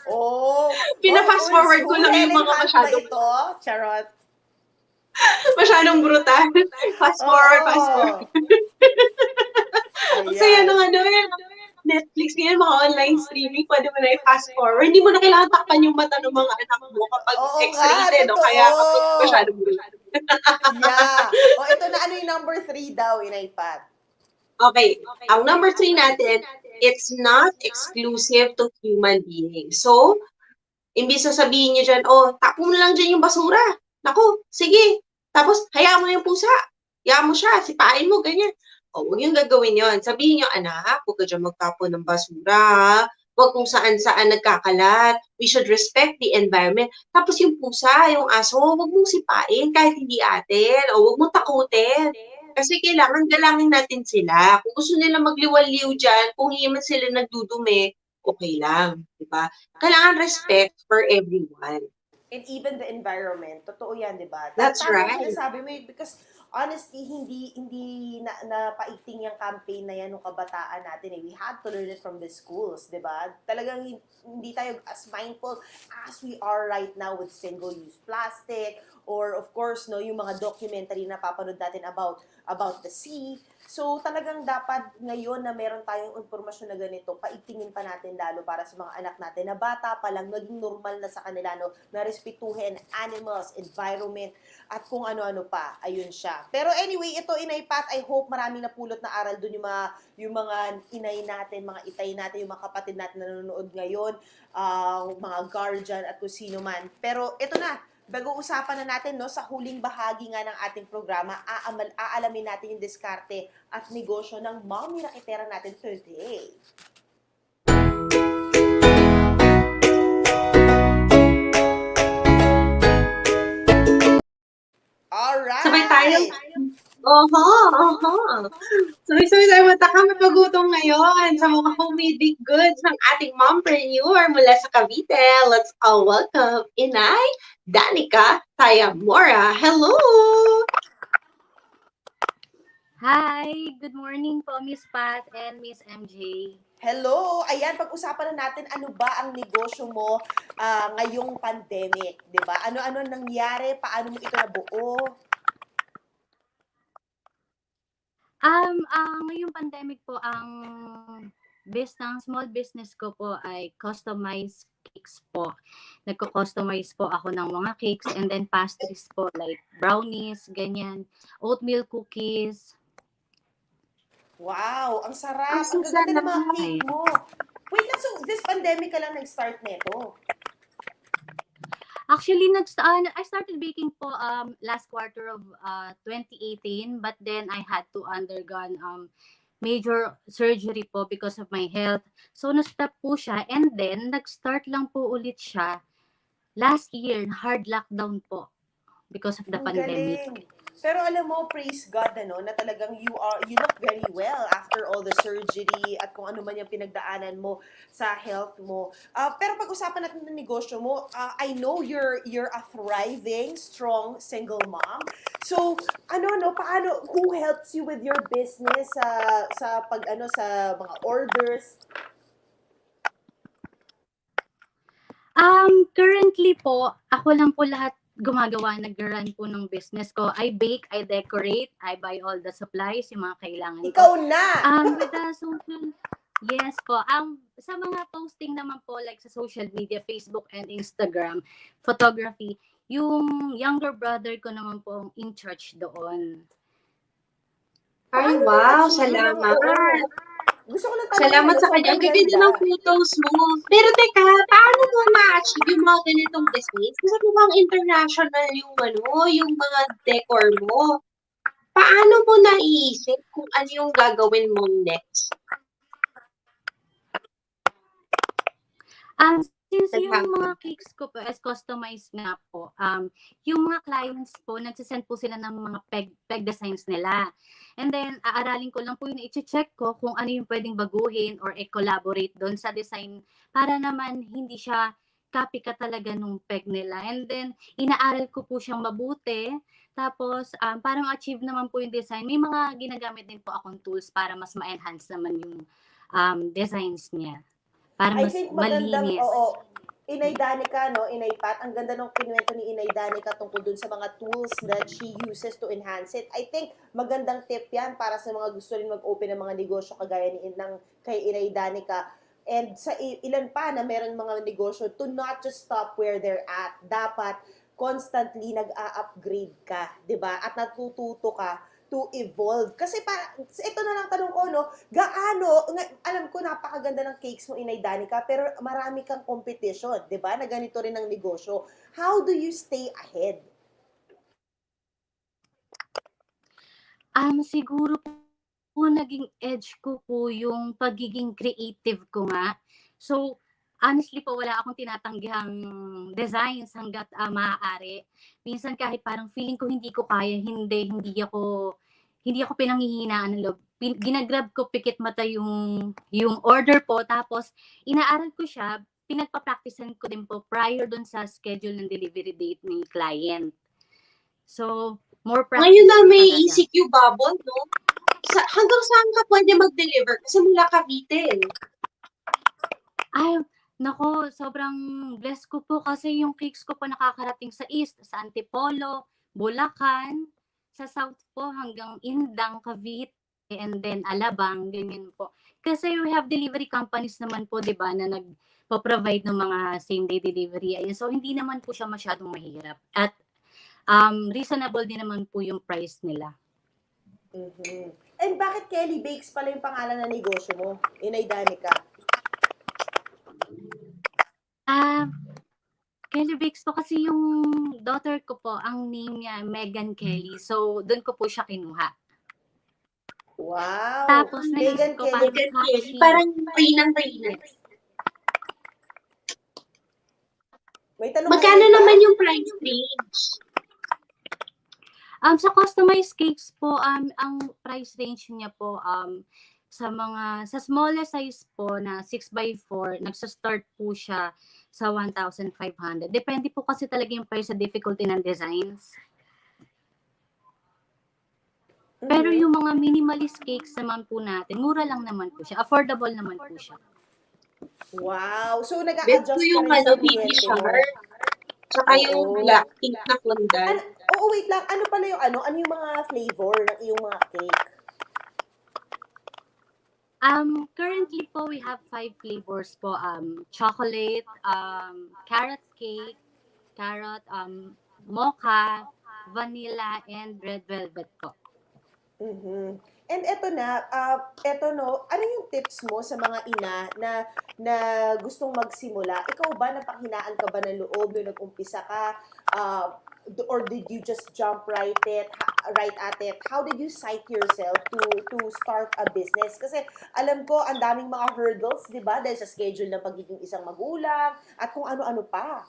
Oh. Pina-fast forward ko lang yung mga masyadong, ito? Charot. masyadong brutal. Fast forward, fast forward. Ang saya ng Netflix ngayon, mga online streaming, pwede mo na i-fast forward. Hindi mo na kailangan takpan yung mata ng mga anak mo kapag X-rated, o kaya kapag masyadong brutal. Yeah. O, ito na, ano yung number 3 daw, Inay Pat? Okay, ang number 3 natin, it's not exclusive to human beings. So, imbis na sabihin niyo dyan, tapo mo lang dyan yung basura. Naku, sige. Tapos, hayaan mo yung pusa. Hayaan mo siya, sipain mo, ganyan. Huwag yung gagawin yon. Sabihin niyo, anak, huwag ka dyan magtapo ng basura. Huwag kung saan-saan nagkakalat. We should respect the environment. Tapos yung pusa, yung aso, huwag mong sipain kahit hindi atin. O huwag mong takutin. Kasi kailangan galangin natin sila. Kung gusto nila magliwaliw dyan, kung hindi man sila nagdudumi, okay lang. Diba? Kailangan respect for everyone. And even the environment. Totoo yan, di ba? That's right. Sabi mo, because honestly, hindi na paigting yung campaign na yan ng kabataan natin eh. We had to learn it from the schools, di ba? Talagang hindi tayo as mindful as we are right now with single-use plastic, or of course, yung mga documentary na papanood natin about the sea. So, talagang dapat ngayon na meron tayong impormasyon na ganito, paigtingin pa natin lalo para sa mga anak natin na bata pa lang, naging normal na sa kanila, na respetuhin animals, environment, at kung ano-ano pa. Ayun siya. Pero anyway, ito, Inay Pat, I hope maraming napulot na aral dun yung mga inay natin, mga itay natin, yung mga kapatid natin na nanonood ngayon, mga guardian at kung sino man. Pero ito na, pag-uusapan na natin sa huling bahagi nga ng ating programa, aalamin natin yung diskarte at negosyo ng mommy raketera natin today. Alright! Sabay tayo. Sabay-sabay tayo matakam mapagutom ngayon sa mga homemade baked goods ng ating mompreneur mula sa Cavite. Let's all welcome Inay Danica Tayamora. Hello! Hi! Good morning po, Miss Pat and Miss MJ. Hello! Ayan, pag-usapan na natin ano ba ang negosyo mo ngayong pandemic, di ba? Ano-ano nangyari? Paano mo ito nabuo? Ngayong pandemic po, ang small business ko po ay customized cakes po. Nagko-customize po ako ng mga cakes and then pastries po like brownies, ganyan, oatmeal cookies. Wow, ang sarap. Ang Ang gaganda ng mga sarap. cake mo. Wait lang, so this pandemic ka lang nag-start nito? Actually, I started baking po last quarter of 2018, but then I had to undergone major surgery po because of my health. So, na-stop po siya and then nag-start lang po ulit siya last year, hard lockdown po because of the Ang pandemic. galing. Pero alam mo, praise God, na talagang you look very well after all the surgery at kung ano man yung pinagdaanan mo sa health mo. Pero pag-usapan natin ng negosyo mo, I know you're a thriving, strong single mom. So, paano, who helps you with your business sa mga orders? Currently po, ako lang po lahat gumagawa, nag-run po ng business ko. I bake, I decorate, I buy all the supplies, yung mga kailangan ko. Ikaw na! With the social, yes po. Sa mga posting naman po, like sa social media, Facebook and Instagram, photography, yung younger brother ko naman po ang in charge doon. Ay, wow, salamat. Gusto ko lang Salamat sa kanya. Ang ganda ng photos mo. Pero teka, paano mo ma-achieve yung mga ganitong business? Kasi mukhang international yung mga decor mo. paano mo naiisip kung ano yung gagawin mo next? Since yung Naghahanap. mga cakes ko po is customized nga po, yung mga clients po, nagsisend po sila ng mga peg designs nila. And then, aaralin ko lang po yun, i-check ko kung ano yung pwedeng baguhin or i-collaborate doon sa design para naman hindi siya copycat talaga nung peg nila. And then, inaaral ko po siyang mabuti. Tapos, para ma-achieve naman po yung design, may mga ginagamit din po akong tools para mas ma-enhance naman yung designs niya. Para I mas think magandang, malinis. oo, Inay Danica, no? Inay Pat, ang ganda ng kinuwento ni Inay Danica tungkol dun sa mga tools that she uses to enhance it. I think magandang tip yan para sa mga gusto rin mag-open ng mga negosyo kagaya ni kay Inay Danica. And sa ilan pa na meron mga negosyo to not just stop where they're at. Dapat constantly nag-a-upgrade ka, 'di ba? At natututo ka to evolve. Kasi ito na lang tanong ko, no? Alam ko napakaganda ng cakes mo, Inay Danica, pero marami kang competition, di ba? Na ganito rin ang negosyo. How do you stay ahead? Siguro po naging edge ko po yung pagiging creative ko nga. So, honestly po, wala akong tinatanggihang designs hanggat maaari. Minsan kahit parang feeling ko hindi ko kaya, hindi ako pinanghihinaan ng loob. Ginagrab ko pikit mata yung order po, tapos inaaral ko siya, pinagpa-practicean ko din po prior dun sa schedule ng delivery date ni client. So, more practice Ngayon na po may talaga. ECQ bubble, no? Hanggang saan ka pwede mag-deliver? Kasi mula Cavite. Ay, nako, sobrang blessed ko po kasi yung cakes ko po nakakarating sa East, sa Antipolo, Bulacan, sa South po hanggang Indang, Cavite, and then Alabang, ganyan po. Kasi we have delivery companies naman po, di ba, na nagpo-provide ng mga same-day delivery. Ayun, so, hindi naman po siya masyadong mahirap. At reasonable din naman po yung price nila. Mm-hmm. And bakit Kelly Bakes pala yung pangalan ng negosyo mo, Inay Danica? Kelly Bakes po kasi yung daughter ko po, ang name niya Megan Kelly. So, doon ko po siya kinuha. Wow! Tapos, Megan naisip ko Kelly. parang Parang Reynan. May tanong Magkano Inay Pat? naman yung price range? Sa customized cakes po, ang price range niya po, sa smallest size po na 6x4, nagsa-start po siya sa 1,500. Depende po kasi talaga yung price sa difficulty ng designs. Pero yung mga minimalist cakes naman po natin, mura lang naman po siya. Affordable naman po siya. Wow! So, Bet nag-a-adjust ko ka yung rin sa baby kliyente mo. shark. Tsaka yung Oo. black pink na kundan. Wait lang. Ano pala yung ano yung mga flavor ng iyong mga cake? Currently po, we have 5 flavors po. Chocolate, carrot cake, mocha, vanilla, and red velvet po. Mm-hmm. And eto ano yung tips mo sa mga ina na gustong magsimula? Ikaw ba, napanghinaan ka ba ng loob nung nag-umpisa ka? Or did you just jump right at it? How did you psych yourself to start a business? Kasi alam ko, ang daming mga hurdles, di ba? Dahil sa schedule ng pagiging isang magulang at kung ano-ano pa.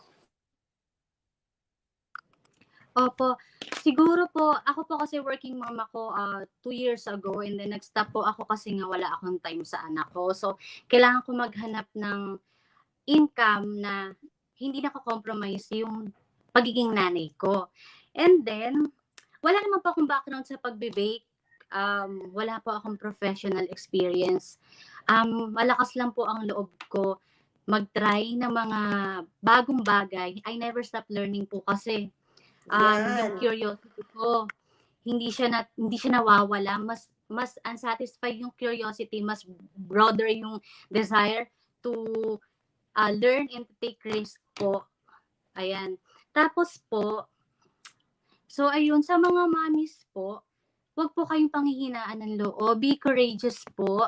Opo. Siguro po, ako po kasi working mom ako 2 years ago, and then nag-stop po ako kasi nga wala akong time sa anak ko. So, kailangan ko maghanap ng income na hindi nako-compromise yung pagiging nanay ko. And then, wala naman po akong background sa pagbe-bake. Wala po akong professional experience. Malakas lang po ang loob ko mag-try ng mga bagong bagay. I never stop learning po kasi yung curiosity ko, hindi siya nawawala. Mas unsatisfied yung curiosity, mas broader yung desire to learn and to take risk po. Ayan. Tapos po, so ayun, sa mga mommies po, wag po kayong panghihinaan ng loob. Be courageous po.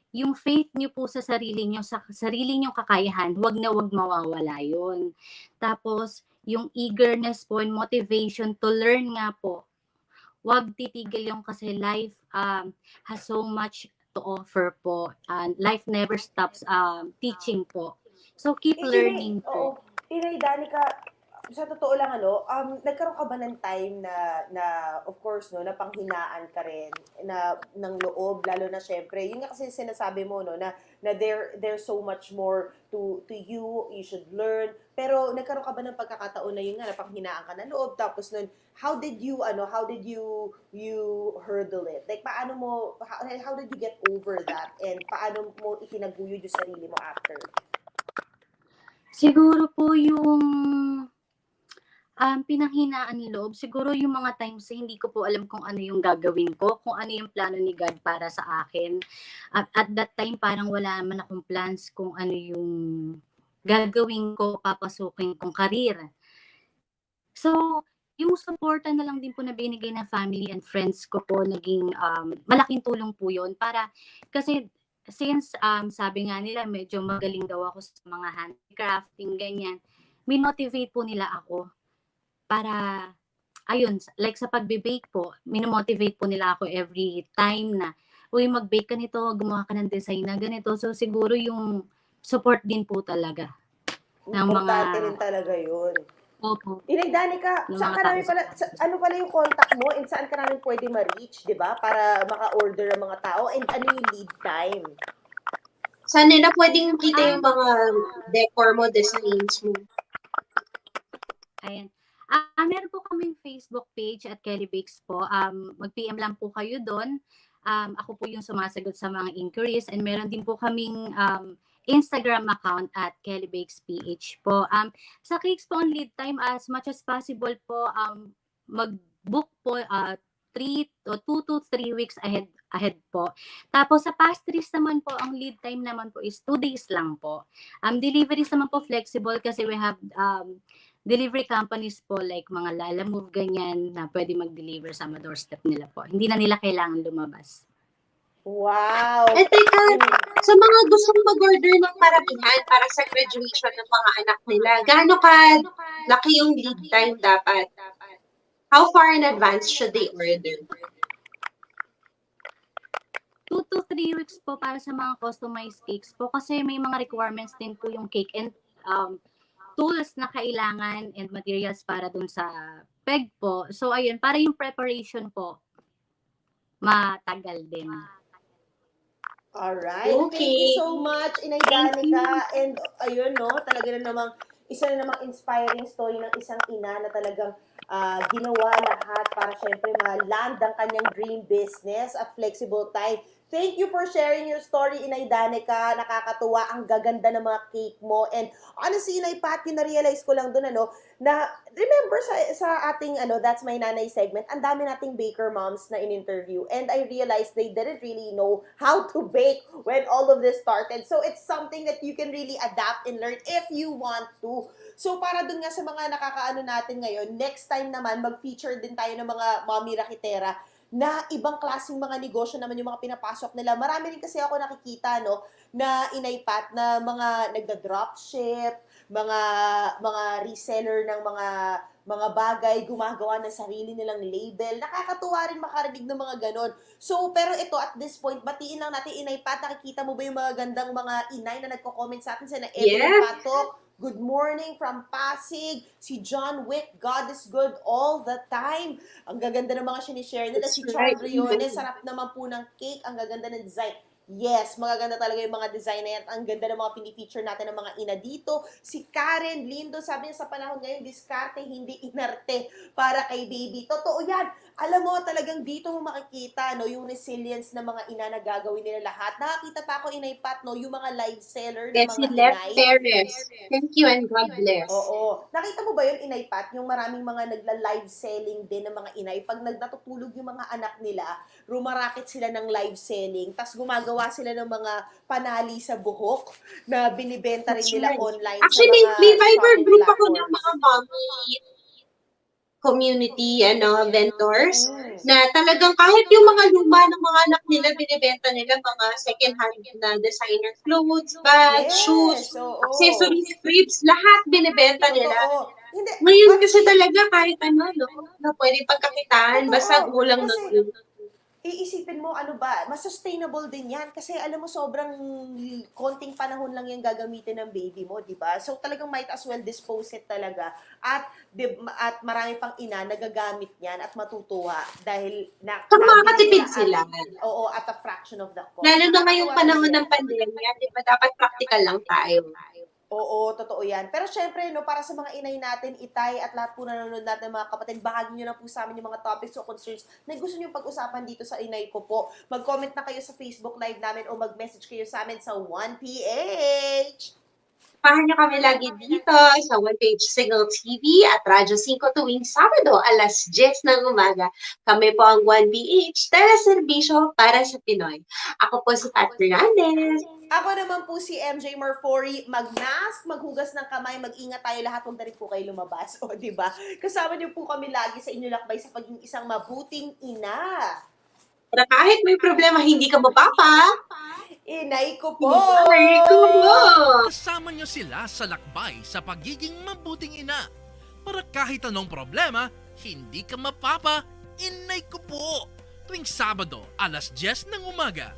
Yung faith niyo po sa sarili niyo, sa sarili niyong kakayahan, wag na wag mawawala yun. Tapos, yung eagerness po and motivation to learn nga po, wag titigil yung kasi life has so much to offer po, and life never stops teaching po. So keep Inay, learning po. oo. Inay, Danica, sa totoo lang, nagkaroon ka ba ng time na of course, no, napanghinaan ka rin ng loob, lalo na syempre, yun nga kasi sinasabi mo, no, na there's so much more to you should learn. Pero nagkaroon ka ba ng pagkakataon na yun nga, napanghinaan ka ng loob, tapos nun, how did you hurdle it? Like, how did you get over that? And paano mo itinaguyod yung sarili mo after? Siguro po yung pinanghinaan ng loob, siguro yung mga times na hindi ko po alam kung ano yung gagawin ko, kung ano yung plano ni God para sa akin. At that time, parang wala man akong plans kung ano yung gagawin ko, papasukin kong karir. So, yung suporta na lang din po na binigay ng family and friends ko po, naging malaking tulong po yun. Kasi since sabi nga nila, medyo magaling daw ako sa mga handcrafting, ganyan, minotivate po nila ako para, ayun, like sa pagbe-bake po, minomotivate po nila ako every time na, uy, mag-bake ka nito, gumawa ka ng design na ganito. So, siguro yung support din po talaga ng Importante mga, rin talaga yun. opo, Inay Danica, ng saan mga ka tao namin sa pala, ano pala yung contact mo and saan ka namin pwede ma-reach, di ba? Para maka-order ang mga tao and ano yung lead time? Saan nila pwedeng makita Ah, yung mga decor mo, designs mo? ayan. Meron po kaming Facebook page at Kelly Bakes po. Mag-PM lang po kayo doon. Ako po yung sumasagot sa mga inquiries, and meron din po kaming Instagram account at Kelly Bakes PH po. Sa cakes po on lead time, as much as possible po, mag-book po 2 to 3 weeks ahead po. Tapos sa pastries naman po, ang lead time naman po is 2 days lang po. Deliveries naman po flexible kasi we have delivery companies po like mga Lala Move, ganyan, na pwede mag-deliver sa doorstep nila po. Hindi na nila kailangan lumabas. Wow! Eh, teka, sa mga gustong mag-order ng maramihan para sa graduation ng mga anak nila, gaano ka laki yung lead time dapat? How far in advance should they order? 2 to 3 weeks po para sa mga customized cakes po kasi may mga requirements din po yung cake and tools na kailangan and materials para dun sa peg po. So, ayun, para yung preparation po, matagal din. Alright. Thank you Okay. so much, Inay Thank Danica. And ayun, no, talaga na namang isa na namang inspiring story ng isang ina na talagang ginawa lahat para syempre ma-land ang kanyang dream business at flexible time. Thank you for sharing your story, Inay Danica. Nakakatuwa. Ang gaganda ng mga cake mo. And honestly, Inay Pat, yung na-realize ko lang dun, na remember sa ating, That's My Nanay segment, ang dami nating baker moms na in-interview. And I realized they didn't really know how to bake when all of this started. So it's something that you can really adapt and learn if you want to. So para dun nga sa mga nakakaano natin ngayon, next time naman, mag-feature din tayo ng mga mommy raketera na ibang klaseng mga negosyo naman yung mga pinapasok nila. Marami rin kasi ako nakikita, na inaypat na mga nagda-dropship, mga reseller ng mga bagay, gumagawa ng sarili nilang label. Nakakatuwa rin makarinig ng mga ganon. So, pero ito, at this point, batiin lang natin, Inay Pat, nakikita mo ba yung mga gandang mga inay na nagko-comment sa atin? Sana Evelyn Yes. Patok, good morning from Pasig. Si John Wick, God is good all the time. Ang gaganda ng mga sinishare nila. Si That's Char right. Briones, sarap naman po ng cake. Ang gaganda ng design. Yes, magaganda talaga yung mga design na yan. Ang ganda ng mga pinifeature natin ng mga ina dito. Si Karen Lindo, sabi niya sa panahon ngayon, diskarte, hindi inarte para kay baby. Totoo yan. Alam mo, talagang dito mo makikita, yung resilience ng mga ina na gagawin nila lahat. Nakakita pa ako, Inay Pat, yung mga live seller ng Yes, si mga Lev inay. Perez. Thank you and God bless. Oo. Nakita mo ba yun, Inay Pat? Yung maraming mga nagla-live selling din ng mga inay. Pag natutulog yung mga anak nila, rumarakit sila ng live selling, tas gumagawa sila ng mga panali sa buhok na binibenta rin That's nila right. online Actually, sa mga may Viber shopping group ako ng platforms. mga mommy community vendors Mm. na talagang kahit yung mga luma ng mga anak nila, binibenta nila mga second-hand na designer clothes, bags, shoes, Yes, oo. accessories, cribs, lahat binibenta nila. Totoo. Hindi, Ngayon at kasi talaga kahit ano, no, na pwede pagkakitaan, totoo, basta kulang kasi nun yung iisipin mo ano ba, mas sustainable din yan kasi alam mo sobrang konting panahon lang yung gagamitin ng baby mo, 'di ba? So talagang might as well dispose it talaga. At marami pang ina nagagamit niyan at matutuwa dahil Tsaka nabili makakatipid nila sila. at a fraction of the cost. Lalo na ngayong Nakakatuwa panahon talaga ng yan. pandemya, di ba dapat practical lang tayo. Oo, totoo yan. Pero syempre, no, para sa mga inay natin, itay, at lahat po nanonood natin mga kapatid, bahagi nyo na po sa amin yung mga topics o concerns na gusto nyo pag-usapan dito sa Inay Ko Po. Mag-comment na kayo sa Facebook Live namin o mag-message kayo sa amin sa 1PH. Samahan niyo kami lagi dito sa One Ph CignalTV at Radyo 5 tuwing Sabado, alas 10 ng umaga. Kami po ang 1PH, teleserbisyo para sa Pinoy. Ako po si Pat Fernandez. Ako naman po si MJ Marfori, mag-mask, maghugas ng kamay, mag-ingat tayo lahat, huwag na rin po kayo lumabas. O, di ba? Kasama niyo po kami lagi sa inyo lakbay sa pagiging isang mabuting ina. Para kahit may problema, hindi ka mapapa. Inay ko po! Inay ko po! Kasama nyo sila sa lakbay sa pagiging mabuting ina. Para kahit anong problema, hindi ka mapapa, inay ko po. Tuwing Sabado, alas 10 ng umaga.